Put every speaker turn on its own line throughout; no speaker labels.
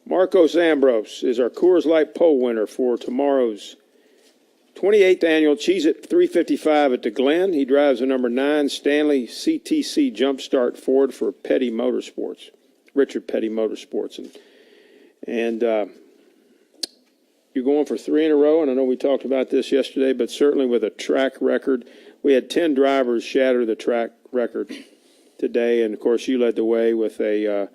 Marcos Ambrose is our Coors Light pole winner for tomorrow's 28th annual Cheez-It 355 at the Glen. He drives the number 9 Stanley CTC Jumpstart Ford for Petty Motorsports, Richard Petty Motorsports. And you're going for 3 in a row, and I know we talked about this yesterday, but certainly with a track record. We had 10 drivers shatter the track record today, and of course you led the way with a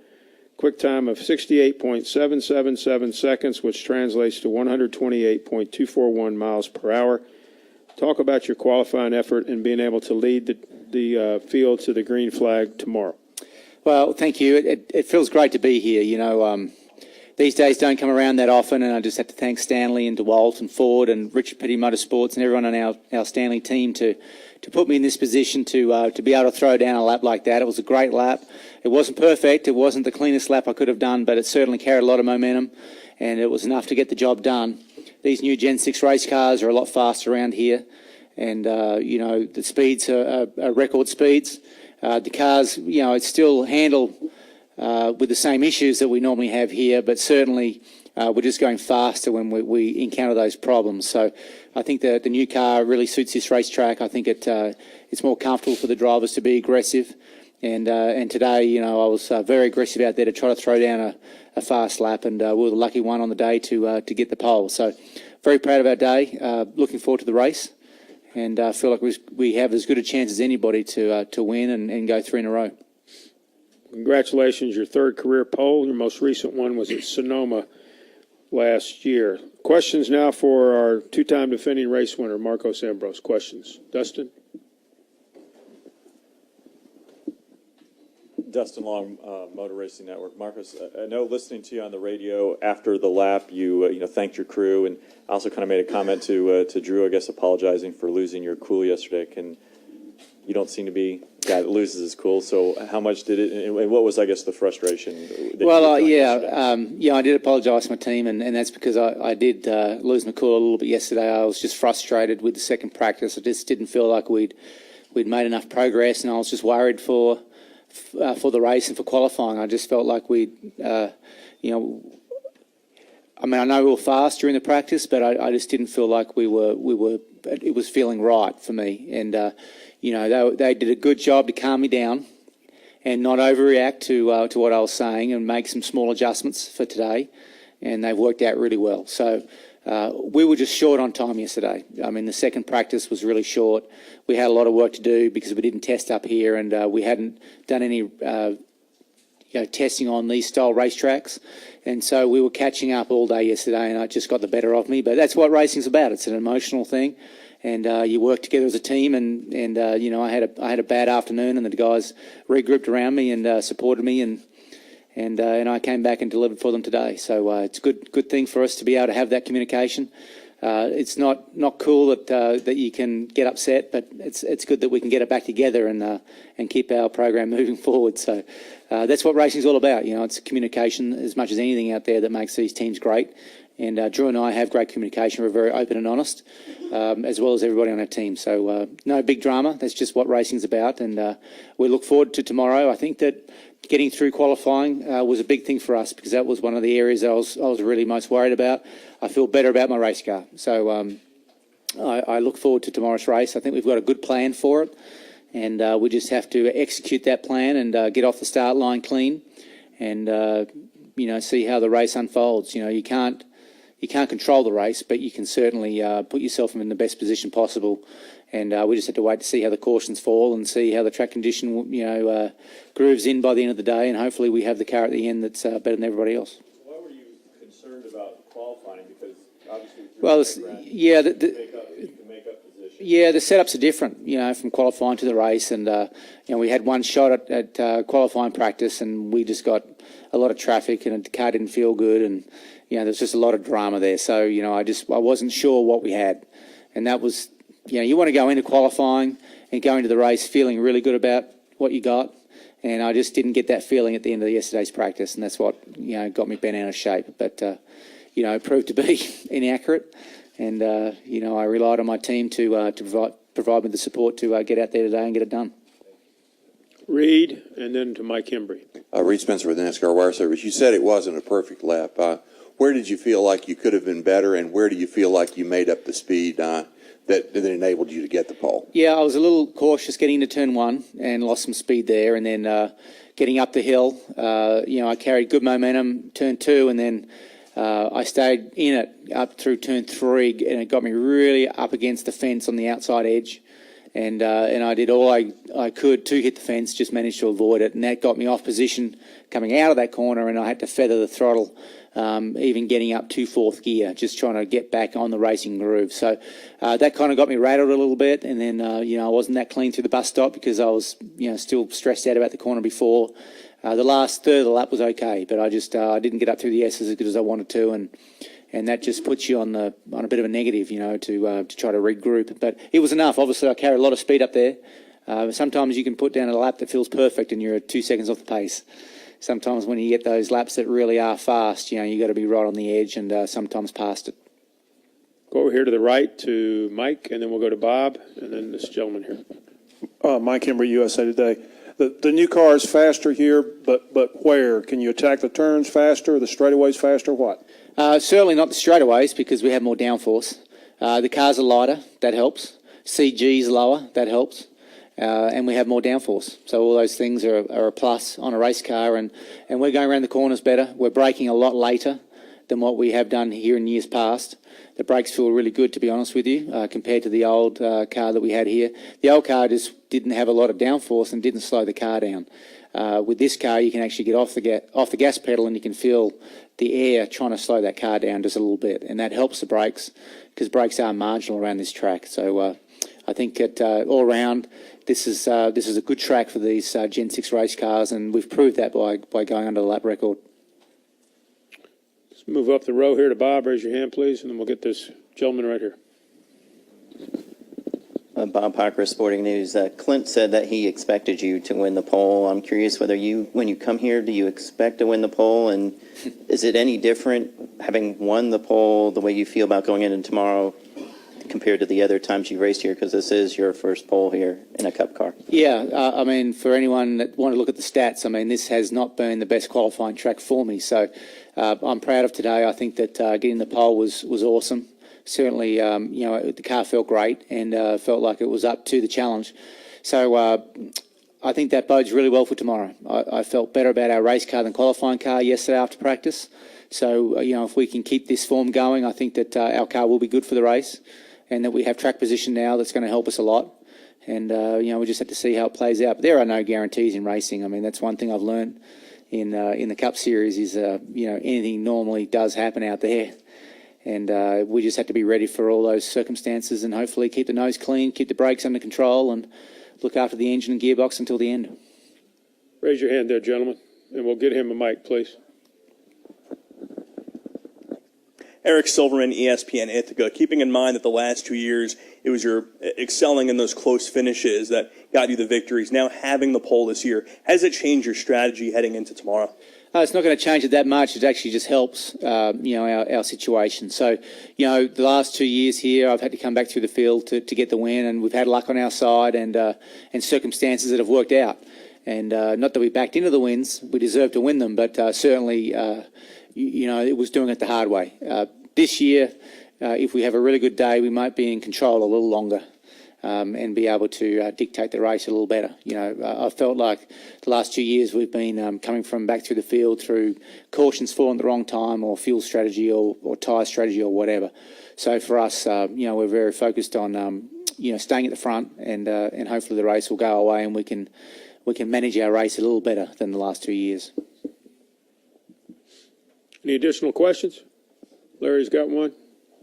quick time of 68.777 seconds, which translates to 128.241 miles per hour. Talk about your qualifying effort and being able to lead the field to the green flag tomorrow.
Well, thank you. It feels great to be here. You know, these days don't come around that often, and I just have to thank Stanley and DeWalt and Ford and Richard Petty Motorsports and everyone on our Stanley team to put me in this position to be able to throw down a lap like that. It was a great lap. It wasn't perfect. It wasn't the cleanest lap I could have done, but it certainly carried a lot of momentum, and it was enough to get the job done. These new Gen 6 race cars are a lot faster around here, and, you know, the speeds are record speeds. The cars, you know, it's still handled with the same issues that we normally have here, but certainly we're just going faster when we encounter those problems. So I think the new car really suits this racetrack. I think it's more comfortable for the drivers to be aggressive. And today, you know, I was very aggressive out there to try to throw down a fast lap, and we were the lucky one on the day to get the pole. So very proud of our day, looking forward to the race, and I feel like we have as good a chance as anybody to win and go 3 in a row.
Congratulations, your 3rd career pole. Your most recent one was at Sonoma last year. Questions now for our 2-time defending race winner, Marcos Ambrose. Questions. Dustin?
Dustin Long, Motor Racing Network. Marcos, I know listening to you on the radio after the lap, you thanked your crew, and also kind of made a comment to Drew, I guess, apologizing for losing your cool yesterday. You don't seem to be a guy that loses his cool. So how much did it, and what was, I guess, the frustration?
Well, I did apologise to my team, and that's because I did lose my cool a little bit yesterday. I was just frustrated with the second practice. I just didn't feel like we'd made enough progress, and I was just worried for the race and for qualifying. I just felt like I know we were fast during the practice, but I just didn't feel like it was feeling right for me. And, they did a good job to calm me down and not overreact to what I was saying and make some small adjustments for today. And they've worked out really well. So we were just short on time yesterday. I mean, the second practice was really short. We had a lot of work to do because we didn't test up here, and we hadn't done any testing on these style racetracks. And so we were catching up all day yesterday, and it just got the better of me. But that's what racing's about. It's an emotional thing, and you work together as a team. And I had a bad afternoon, and the guys regrouped around me and supported me, and I came back and delivered for them today. So it's a good thing for us to be able to have that communication. It's not cool that you can get upset, but it's good that we can get it back together and keep our program moving forward. So that's what racing's all about. You know, it's communication as much as anything out there that makes these teams great. And Drew and I have great communication. We're very open and honest, as well as everybody on our team. So no big drama. That's just what racing's about. And we look forward to tomorrow. I think that getting through qualifying was a big thing for us because that was one of the areas I was really most worried about. I feel better about my race car. So I look forward to tomorrow's race. I think we've got a good plan for it. And we just have to execute that plan and get off the start line clean and, see how the race unfolds. You know, you can't control the race, but you can certainly put yourself in the best position possible. And we just have to wait to see how the cautions fall and see how the track condition, grooves in by the end of the day. And hopefully we have the car at the end that's better than everybody else.
Why were you concerned about qualifying? Because obviously,
the setups are different, from qualifying to the race. And, we had one shot at qualifying practice, and we just got a lot of traffic, and the car didn't feel good. And, there's just a lot of drama there. So, I wasn't sure what we had. And that was, you want to go into qualifying and go into the race feeling really good about what you got. And I just didn't get that feeling at the end of yesterday's practice. And that's what, got me bent out of shape. But, it proved to be inaccurate. And, I relied on my team to provide me the support to get out there today and get it done.
Reed, and then to Mike Hembry.
Reed Spencer with NASCAR Wire Service. You said it wasn't a perfect lap. Where did you feel like you could have been better, and where do you feel like you made up the speed that enabled you to get the pole?
Yeah, I was a little cautious getting into turn one and lost some speed there, and then getting up the hill, I carried good momentum turn two, and then I stayed in it up through turn three, and it got me really up against the fence on the outside edge, and I did all I could to hit the fence, just managed to avoid it, and that got me off position coming out of that corner, and I had to feather the throttle. Even getting up to fourth gear, just trying to get back on the racing groove. So that kind of got me rattled a little bit, and then I wasn't that clean through the bus stop because I was still stressed out about the corner before. The last third of the lap was okay, but I didn't get up through the S's as good as I wanted to, and that just puts you on a bit of a negative, to try to regroup. But it was enough. Obviously, I carried a lot of speed up there. Sometimes you can put down a lap that feels perfect, and you're 2 seconds off the pace. Sometimes when you get those laps that really are fast, you got to be right on the edge and sometimes past it.
Go over here to the right to Mike, and then we'll go to Bob, and then this gentleman here.
Mike Hembry, USA Today. The new car is faster here, but where? Can you attack the turns faster, the straightaways faster, what?
Certainly not the straightaways because we have more downforce. The cars are lighter, that helps. CG's lower, that helps. And we have more downforce. So all those things are a plus on a race car, and we're going around the corners better. We're braking a lot later than what we have done here in years past. The brakes feel really good, to be honest with you, compared to the old car that we had here. The old car just didn't have a lot of downforce and didn't slow the car down. With this car, you can actually get off the gas pedal, and you can feel the air trying to slow that car down just a little bit, and that helps the brakes because brakes are marginal around this track. So I think that all around, this is a good track for these Gen 6 race cars, and we've proved that by going under the lap record.
Let's move up the row here to Bob. Raise your hand, please, and then we'll get this gentleman right here.
Bob Parker, Sporting News. Clint said that he expected you to win the pole. I'm curious whether when you come here, do you expect to win the pole? And is it any different having won the pole, the way you feel about going in tomorrow compared to the other times you raced here? Because this is your first pole here in a Cup car.
Yeah, for anyone that want to look at the stats, this has not been the best qualifying track for me. So I'm proud of today. I think that getting the pole was awesome. Certainly, the car felt great and felt like it was up to the challenge. So I think that bodes really well for tomorrow. I felt better about our race car than qualifying car yesterday after practice. So, if we can keep this form going, I think that our car will be good for the race, and that we have track position now that's going to help us a lot. And, we just have to see how it plays out. But there are no guarantees in racing. That's one thing I've learned in the Cup Series is, anything normally does happen out there. And we just have to be ready for all those circumstances and hopefully keep the nose clean, keep the brakes under control, and look after the engine and gearbox until the end.
Raise your hand there, gentlemen, and we'll get him a mic, please.
Eric Silverman, ESPN Ithaca. Keeping in mind that the last 2 years, it was your excelling in those close finishes that got you the victories. Now having the pole this year, has it changed your strategy heading into tomorrow?
It's not going to change it that much. It actually just helps, our situation. So, the last 2 years here, I've had to come back through the field to get the win, and we've had luck on our side and circumstances that have worked out. And not that we backed into the wins, we deserve to win them, but certainly, it was doing it the hard way. This year, if we have a really good day, we might be in control a little longer. And be able to dictate the race a little better. I felt like the last 2 years we've been coming from back through the field through cautions falling at the wrong time or fuel strategy or tyre strategy or whatever. So for us, we're very focused on, staying at the front and hopefully the race will go away and we can manage our race a little better than the last 2 years.
Any additional questions? Larry's got one.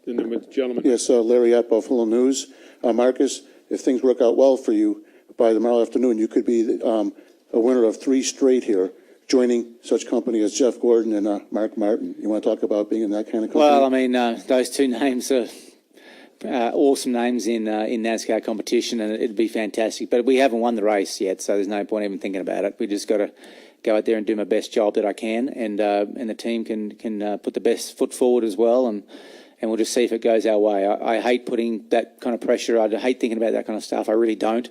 And then with the gentleman.
Yes, Larry at Buffalo News. Marcus, if things work out well for you, by tomorrow afternoon, you could be a winner of 3 straight here, joining such company as Jeff Gordon and Mark Martin. You want to talk about being in that kind of company?
Well, those two names are awesome names in NASCAR competition, and it'd be fantastic. But we haven't won the race yet, so there's no point even thinking about it. We just got to go out there and do my best job that I can, and the team can put the best foot forward as well, and we'll just see if it goes our way. I hate putting that kind of pressure. I hate thinking about that kind of stuff. I really don't.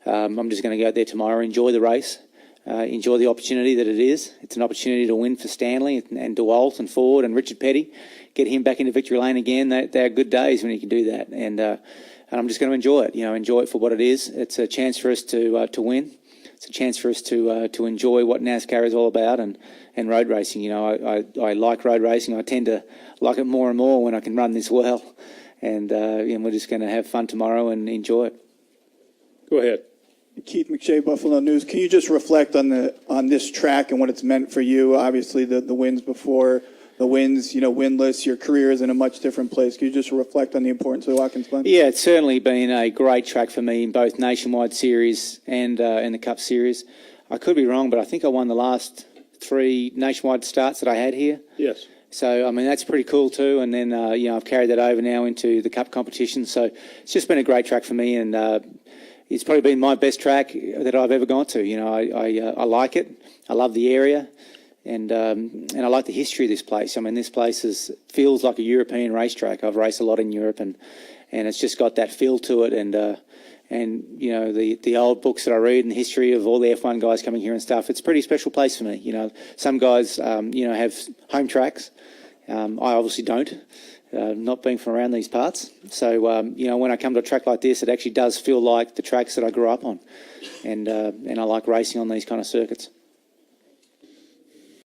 I'm just going to go out there tomorrow, enjoy the race, enjoy the opportunity that it is. It's an opportunity to win for Stanley and DeWalt and Ford and Richard Petty, get him back into victory lane again. They're good days when you can do that, and I'm just going to enjoy it. Enjoy it for what it is. It's a chance for us to win. It's a chance for us to enjoy what NASCAR is all about and road racing. I like road racing. I tend to like it more and more when I can run this well, and we're just going to have fun tomorrow and enjoy it.
Go ahead.
Keith McShay, Buffalo News. Can you just reflect on this track and what it's meant for you? Obviously, the wins before, the wins, winless. Your career is in a much different place. Can you just reflect on the importance of Watkins Glen?
Yeah, it's certainly been a great track for me in both Nationwide Series and the Cup Series. I could be wrong, but I think I won the last 3 Nationwide starts that I had here.
Yes.
So, that's pretty cool too. And then, I've carried that over now into the Cup competition. So it's just been a great track for me, and it's probably been my best track that I've ever gone to. I like it. I love the area, and I like the history of this place. This place feels like a European racetrack. I've raced a lot in Europe, and it's just got that feel to it. And the old books that I read and the history of all the F1 guys coming here and stuff. It's a pretty special place for me. Some guys have home tracks. I obviously don't. Not being from around these parts. So, when I come to a track like this, it actually does feel like the tracks that I grew up on. And I like racing on these kind of circuits.